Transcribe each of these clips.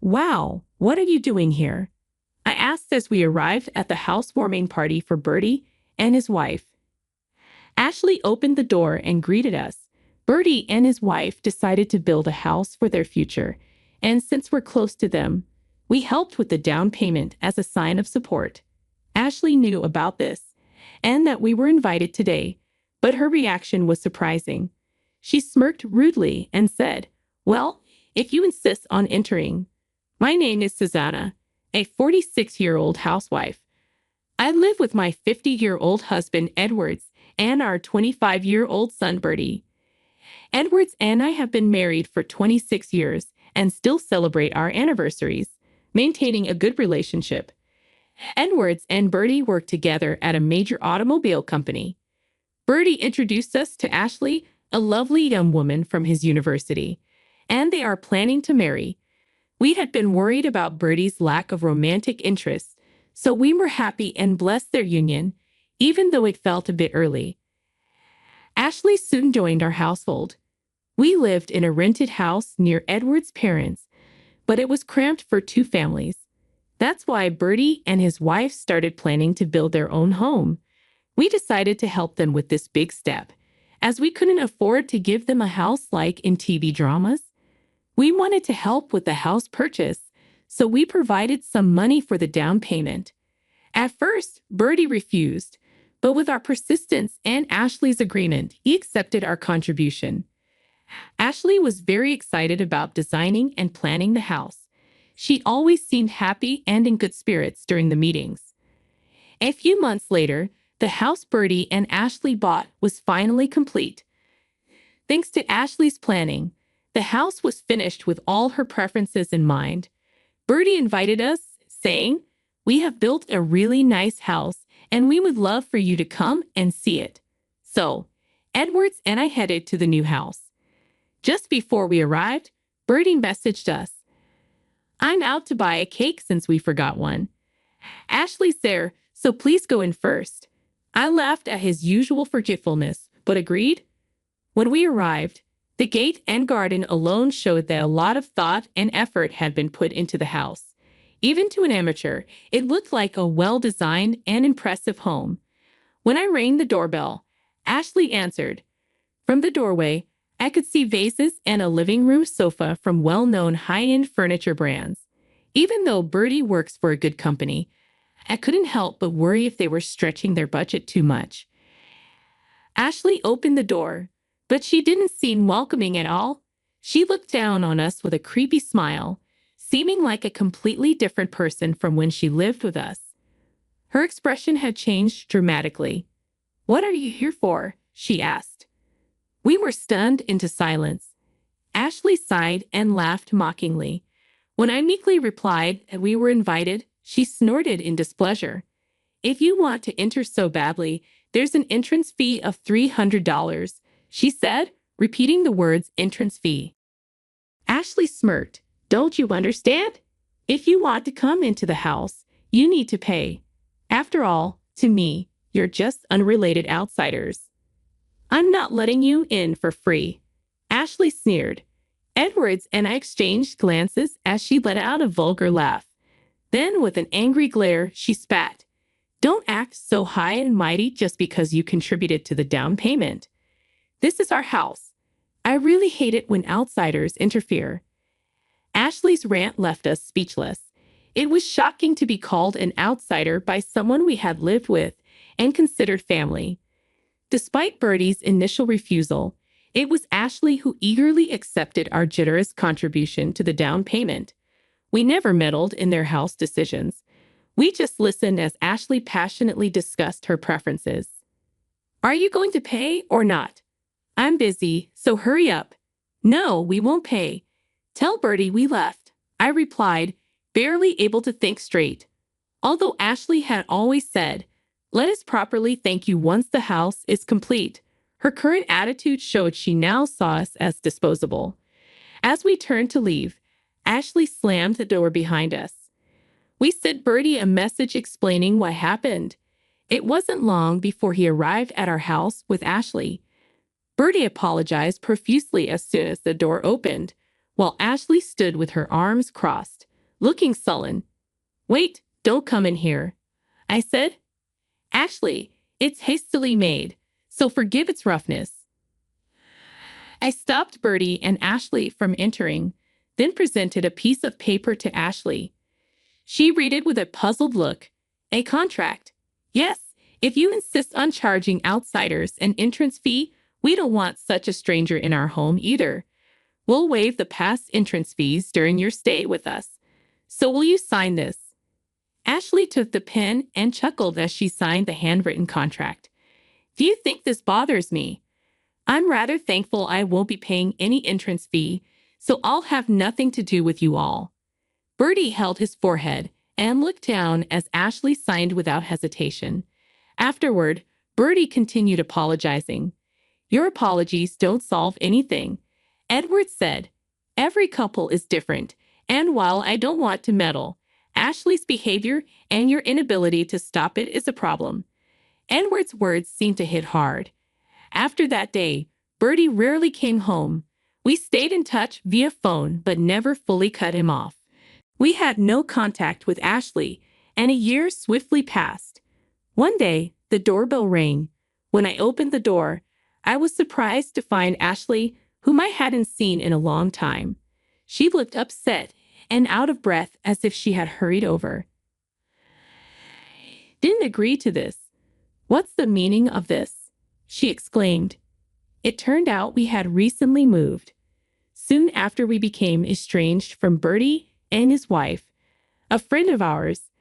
Wow, what are you doing here? I asked as we arrived at the housewarming party for Bertie and his wife. Ashley opened the door and greeted us. Bertie and his wife decided to build a house for their future, and since we're close to them, we helped with the down payment as a sign of support. Ashley knew about this and that we were invited today, but her reaction was surprising. She smirked rudely and said, "Well, if you insist on entering. My name is Susanna, a 46-year-old housewife. I live with my 50-year-old husband, Edwards, and our 25-year-old son, Bertie. Edwards and I have been married for 26 years and still celebrate our anniversaries, maintaining a good relationship. Edwards and Bertie work together at a major automobile company. Bertie introduced us to Ashley, a lovely young woman from his university, and they are planning to marry. We had been worried about Bertie's lack of romantic interest, so we were happy and blessed their union, even though it felt a bit early. Ashley soon joined our household. We lived in a rented house near Edward's parents, but it was cramped for two families. That's why Bertie and his wife started planning to build their own home. We decided to help them with this big step, as we couldn't afford to give them a house like in TV dramas. We wanted to help with the house purchase, so we provided some money for the down payment. At first, Bertie refused, but with our persistence and Ashley's agreement, he accepted our contribution. Ashley was very excited about designing and planning the house. She always seemed happy and in good spirits during the meetings. A few months later, the house Bertie and Ashley bought was finally complete. Thanks to Ashley's planning, the house was finished with all her preferences in mind. Bertie invited us, saying, "We have built a really nice house, and we would love for you to come and see it." So, Edwards and I headed to the new house. Just before we arrived, Bertie messaged us, "I'm out to buy a cake since we forgot one. Ashley's there, so please go in first." I laughed at his usual forgetfulness, but agreed. When we arrived, the gate and garden alone showed that a lot of thought and effort had been put into the house. Even to an amateur, it looked like a well-designed and impressive home. When I rang the doorbell, Ashley answered. From the doorway, I could see vases and a living room sofa from well-known high-end furniture brands. Even though Bertie works for a good company, I couldn't help but worry if they were stretching their budget too much. Ashley opened the door, but she didn't seem welcoming at all. She looked down on us with a creepy smile, seeming like a completely different person from when she lived with us. Her expression had changed dramatically. "What are you here for?" she asked. We were stunned into silence. Ashley sighed and laughed mockingly. When I meekly replied that we were invited, she snorted in displeasure. "If you want to enter so badly, there's an entrance fee of $300, she said, repeating the words entrance fee. Ashley smirked. "Don't you understand? If you want to come into the house, you need to pay. After all, to me, you're just unrelated outsiders. I'm not letting you in for free." Ashley sneered. Edwards and I exchanged glances as she let out a vulgar laugh. Then, with an angry glare, she spat. "Don't act so high and mighty just because you contributed to the down payment. This is our house. I really hate it when outsiders interfere." Ashley's rant left us speechless. It was shocking to be called an outsider by someone we had lived with and considered family. Despite Bertie's initial refusal, it was Ashley who eagerly accepted our generous contribution to the down payment. We never meddled in their house decisions. We just listened as Ashley passionately discussed her preferences. "Are you going to pay or not?" "I'm busy, so hurry up." "No, we won't pay. Tell Bertie we left," I replied, barely able to think straight. Although Ashley had always said, "Let us properly thank you once the house is complete," her current attitude showed she now saw us as disposable. As we turned to leave, Ashley slammed the door behind us. We sent Bertie a message explaining what happened. It wasn't long before he arrived at our house with Ashley. Bertie apologized profusely as soon as the door opened, while Ashley stood with her arms crossed. looking sullen. "Wait, don't come in here," I said. "Ashley, it's hastily made, so forgive its roughness." I stopped Bertie and Ashley from entering, then presented a piece of paper to Ashley. She read it with a puzzled look. "A contract. Yes, if you insist on charging outsiders an entrance fee, we don't want such a stranger in our home either. We'll waive the past entrance fees during your stay with us. So will you sign this?" Ashley took the pen and chuckled as she signed the handwritten contract. "Do you think this bothers me? I'm rather thankful I won't be paying any entrance fee, so I'll have nothing to do with you all." Bertie held his forehead and looked down as Ashley signed without hesitation. Afterward, Bertie continued apologizing. "Your apologies don't solve anything," Edward said. "Every couple is different, and while I don't want to meddle, Ashley's behavior and your inability to stop it is a problem." Edward's words seemed to hit hard. After that day, Bertie rarely came home. We stayed in touch via phone but never fully cut him off. We had no contact with Ashley, and a year swiftly passed. One day, the doorbell rang. When I opened the door, I was surprised to find Ashley, whom I hadn't seen in a long time. She looked upset and out of breath as if she had hurried over. "Didn't agree to this. What's the meaning of this?" she exclaimed. It turned out we had recently moved. Soon after, we became estranged from Bertie and his wife. A friend of ours,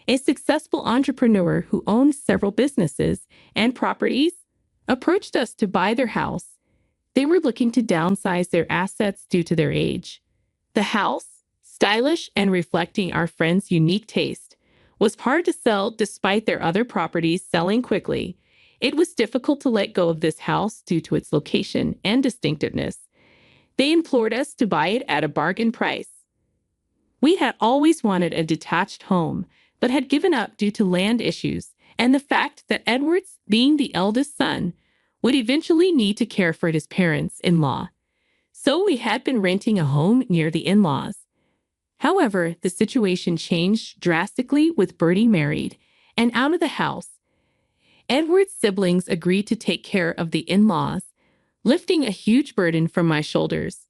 a successful entrepreneur who owned several businesses and properties, approached us to buy their house. They were looking to downsize their assets due to their age. The house, stylish and reflecting our friend's unique taste, was hard to sell despite their other properties selling quickly. It was difficult to let go of this house due to its location and distinctiveness. They implored us to buy it at a bargain price. We had always wanted a detached home, but had given up due to land issues and the fact that Edwards, being the eldest son, would eventually need to care for his parents-in-law. So we had been renting a home near the in-laws. However, the situation changed drastically with Bertie married and out of the house. Edward's siblings agreed to take care of the in-laws, lifting a huge burden from my shoulders.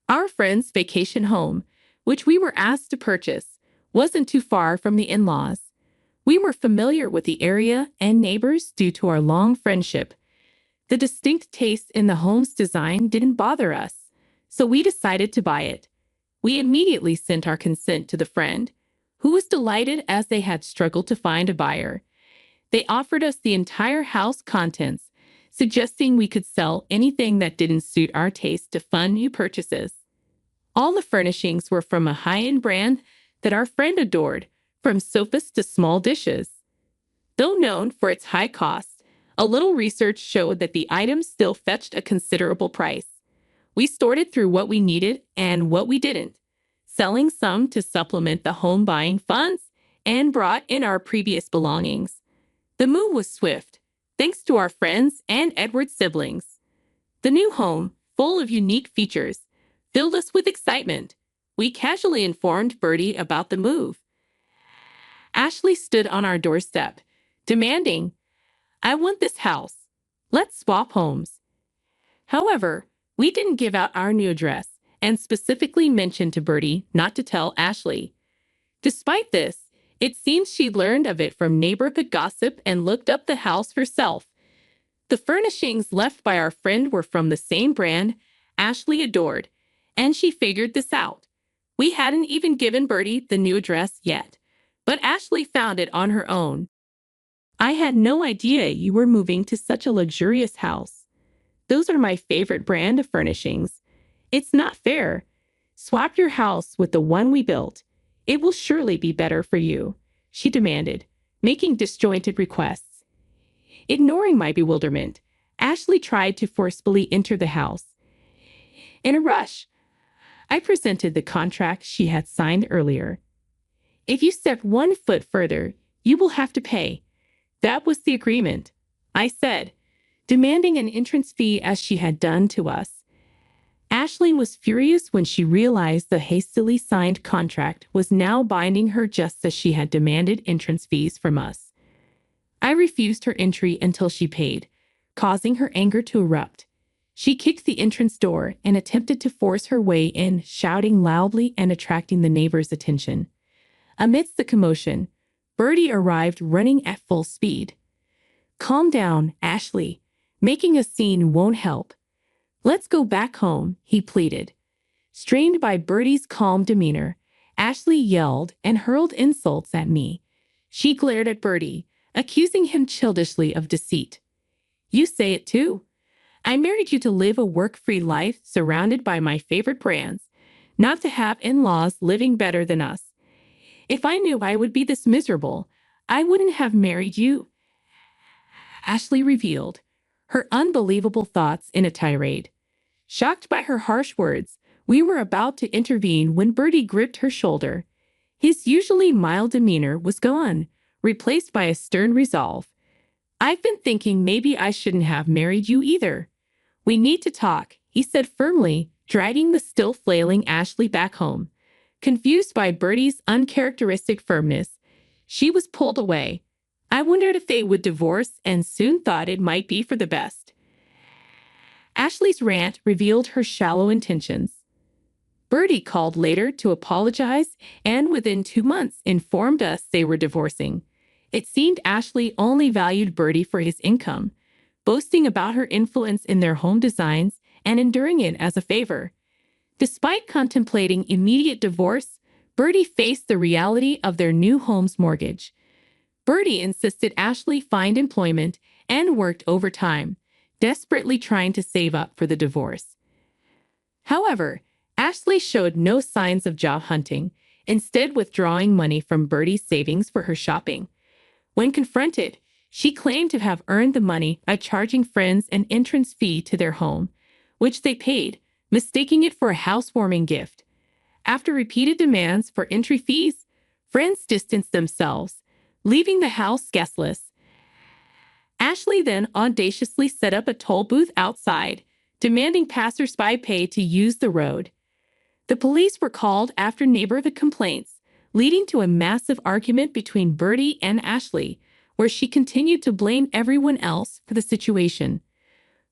Our friend's vacation home, which we were asked to purchase, wasn't too far from the in-laws. We were familiar with the area and neighbors due to our long friendship. The distinct taste in the home's design didn't bother us, so we decided to buy it. We immediately sent our consent to the friend, who was delighted as they had struggled to find a buyer. They offered us the entire house contents, suggesting we could sell anything that didn't suit our taste to fund new purchases. All the furnishings were from a high-end brand that our friend adored, from sofas to small dishes. Though known for its high cost, a little research showed that the items still fetched a considerable price. We sorted through what we needed and what we didn't, selling some to supplement the home buying funds, and brought in our previous belongings. The move was swift, thanks to our friends and Edward's siblings. The new home, full of unique features, filled us with excitement. We casually informed Bertie about the move. Ashley stood on our doorstep, demanding, "I want this house. Let's swap homes." However, we didn't give out our new address and specifically mentioned to Bertie not to tell Ashley. Despite this, it seems she learned of it from neighborhood gossip and looked up the house herself. The furnishings left by our friend were from the same brand Ashley adored, and she figured this out. We hadn't even given Bertie the new address yet, but Ashley found it on her own. "I had no idea you were moving to such a luxurious house. Those are my favorite brand of furnishings. It's not fair. Swap your house with the one we built. It will surely be better for you," she demanded, making disjointed requests. Ignoring my bewilderment, Ashley tried to forcefully enter the house. In a rush, I presented the contract she had signed earlier. "If you step 1 foot further, you will have to pay." That was the agreement, I said, demanding an entrance fee as she had done to us. Ashley was furious when she realized the hastily signed contract was now binding her just as she had demanded entrance fees from us. I refused her entry until she paid, causing her anger to erupt. She kicked the entrance door and attempted to force her way in, shouting loudly and attracting the neighbors' attention. Amidst the commotion, Bertie arrived running at full speed. "Calm down, Ashley. Making a scene won't help. Let's go back home," he pleaded. Strained by Bertie's calm demeanor, Ashley yelled and hurled insults at me. She glared at Bertie, accusing him childishly of deceit. "You say it too. I married you to live a work-free life surrounded by my favorite brands, not to have in-laws living better than us. If I knew I would be this miserable, I wouldn't have married you," Ashley revealed, her unbelievable thoughts in a tirade. Shocked by her harsh words, we were about to intervene when Bertie gripped her shoulder. His usually mild demeanor was gone, replaced by a stern resolve. "I've been thinking maybe I shouldn't have married you either. We need to talk," he said firmly, dragging the still flailing Ashley back home. Confused by Bertie's uncharacteristic firmness, she was pulled away. I wondered if they would divorce and soon thought it might be for the best. Ashley's rant revealed her shallow intentions. Bertie called later to apologize and within 2 months informed us they were divorcing. It seemed Ashley only valued Bertie for his income, boasting about her influence in their home designs and enduring it as a favor. Despite contemplating immediate divorce, Bertie faced the reality of their new home's mortgage. Bertie insisted Ashley find employment and worked overtime, desperately trying to save up for the divorce. However, Ashley showed no signs of job hunting, instead withdrawing money from Bertie's savings for her shopping. When confronted, she claimed to have earned the money by charging friends an entrance fee to their home, which they paid, mistaking it for a housewarming gift. After repeated demands for entry fees, friends distanced themselves, leaving the house guestless. Ashley then audaciously set up a toll booth outside, demanding passers-by pay to use the road. The police were called after neighborhood complaints, leading to a massive argument between Bertie and Ashley, where she continued to blame everyone else for the situation.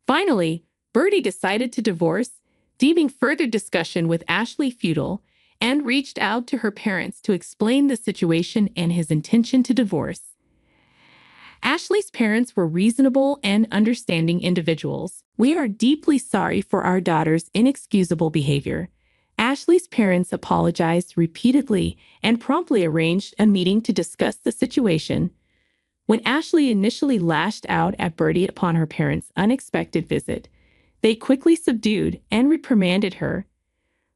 Finally, Bertie decided to divorce, deeming further discussion with Ashley futile, and reached out to her parents to explain the situation and his intention to divorce. Ashley's parents were reasonable and understanding individuals. "We are deeply sorry for our daughter's inexcusable behavior." Ashley's parents apologized repeatedly and promptly arranged a meeting to discuss the situation. When Ashley initially lashed out at Bertie upon her parents' unexpected visit, they quickly subdued and reprimanded her.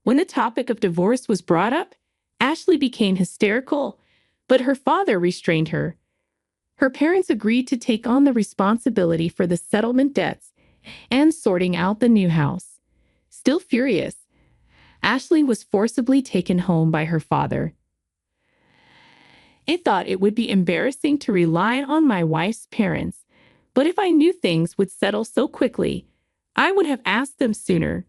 When the topic of divorce was brought up, Ashley became hysterical, but her father restrained her. Her parents agreed to take on the responsibility for the settlement debts and sorting out the new house. Still furious, Ashley was forcibly taken home by her father. "I thought it would be embarrassing to rely on my wife's parents, but if I knew things would settle so quickly, I would have asked them sooner."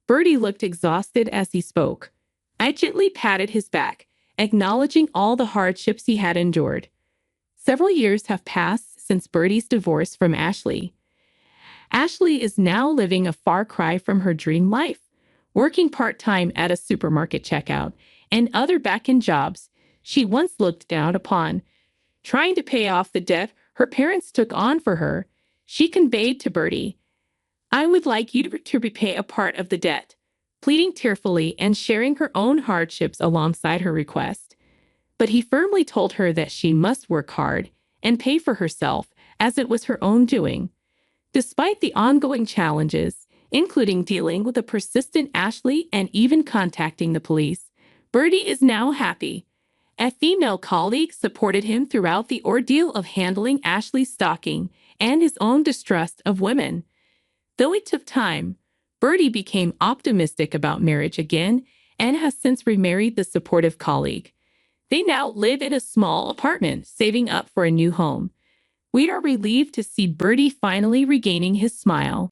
Bertie looked exhausted as he spoke. I gently patted his back, acknowledging all the hardships he had endured. Several years have passed since Bertie's divorce from Ashley. Ashley is now living a far cry from her dream life, working part-time at a supermarket checkout and other back-end jobs she once looked down upon. Trying to pay off the debt her parents took on for her, she conveyed to Bertie, "I would like you to repay a part of the debt," pleading tearfully and sharing her own hardships alongside her request. But he firmly told her that she must work hard and pay for herself, as it was her own doing. Despite the ongoing challenges, including dealing with a persistent Ashley and even contacting the police, Bertie is now happy. A female colleague supported him throughout the ordeal of handling Ashley's stalking and his own distrust of women. Though it took time, Bertie became optimistic about marriage again and has since remarried the supportive colleague. They now live in a small apartment, saving up for a new home. We are relieved to see Bertie finally regaining his smile.